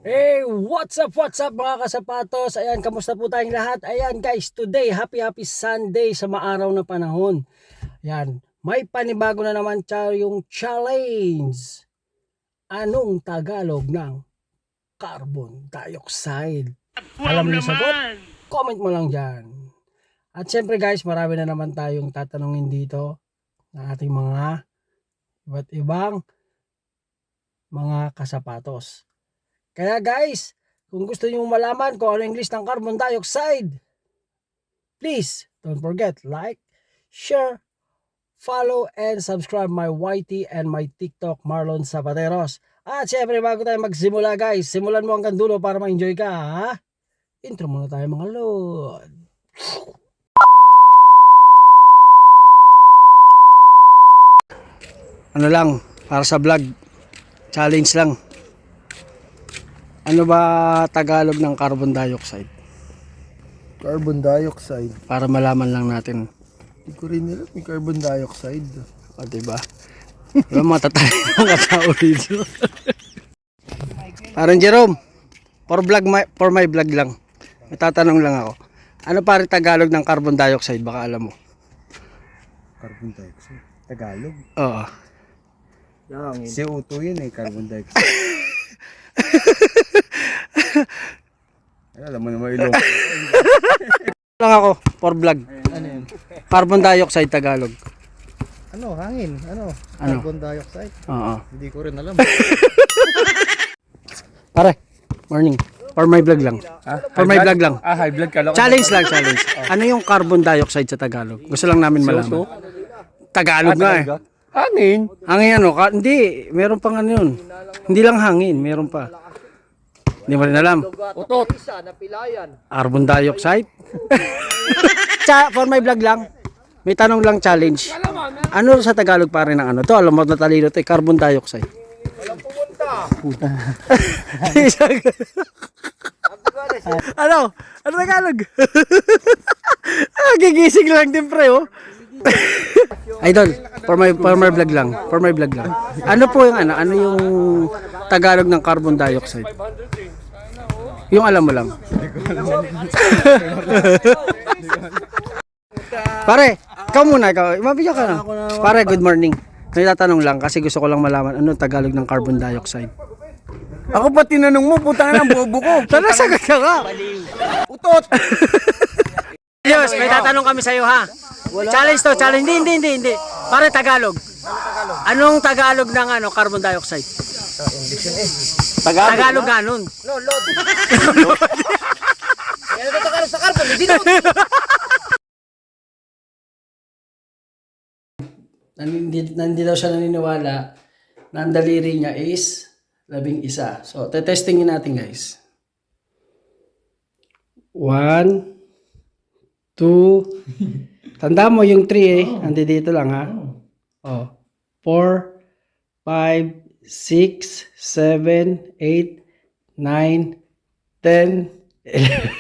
Hey, what's up mga kasapatos? Ayan, kamusta po tayong lahat? Ayan guys, today, happy Sunday sa maaraw na panahon. Ayan, may panibago na naman yung challenge. Anong Tagalog ng carbon dioxide? Alam niyo sagot? Comment mo lang dyan. At syempre guys, marami na naman tayong tatanungin dito ng ating mga iba't ibang mga kasapatos. Kaya guys, kung gusto niyo malaman kung ano English ng carbon dioxide, please don't forget like, share, follow, and subscribe my YT and my TikTok Marlon Zapateros. At syempre bago tayo magsimula guys, simulan mo hanggang dulo para ma-enjoy ka ha? Intro muna tayo mga lord. Ano lang, para sa vlog, challenge lang. Ano ba Tagalog ng carbon dioxide? Carbon dioxide. Para malaman lang natin. Hindi ko rin alam may carbon dioxide. O diba? Diba matatay mga tao dito? Parang Jerome, for my vlog lang. May tatanong lang ako. Ano pare Tagalog ng carbon dioxide? Baka alam mo. Carbon dioxide? Tagalog? Oo. CO2 yun carbon dioxide. Alam mo naman ilong. Lang ako, for vlog. Ano yun? Carbon dioxide Tagalog. Ano? Hangin? Ano? Ano? Carbon dioxide? Oo. Hindi ko rin alam. Pare, morning. For my vlog lang. For my vlog lang. High blood ka lang. Challenge lang, challenge. Ano yung carbon dioxide sa Tagalog? Gusto lang namin malaman. Tagalog nga eh. Hangin? Hangin ano? Hindi, meron pang ano yun. Hindi lang hangin, meron pa. Hindi mo rin alam. Utot. Carbon dioxide? For my vlog lang. May tanong lang challenge. Ano sa Tagalog pare ng ano? To alam mo natalino to, carbon dioxide. Walang pumunta. Puta. Ano? Ano Tagalog? Gigising lang din pre oh. Idol, for my vlog lang. For my vlog lang. Ano po yung ano? Ano yung Tagalog ng carbon dioxide? Yung alam mo lang. Pare, ikaw muna, ikaw. Mabigyan ka na. Pare, good morning. May tatanong lang kasi gusto ko lang malaman ano Tagalog ng carbon dioxide. Ako pa tinanong mo, putang ng bobo ko. Sana sagot ka nga. Utot. Yes, may tatanong kami sa iyo ha. Challenge to, challenge. Hindi. Pare Tagalog. Anong Tagalog ng ano carbon dioxide? Tagalog ganun. No, load. Yan ang Tagalog sa carbon, hindi load. Nandi daw siya naniniwala na ang daliri niya is 11. So, testingin natin guys. 1, 2, tanda mo yung 3 eh. Andi dito lang ha. Oh. 4, 5, 6, 7, 8, 9, 10, 11.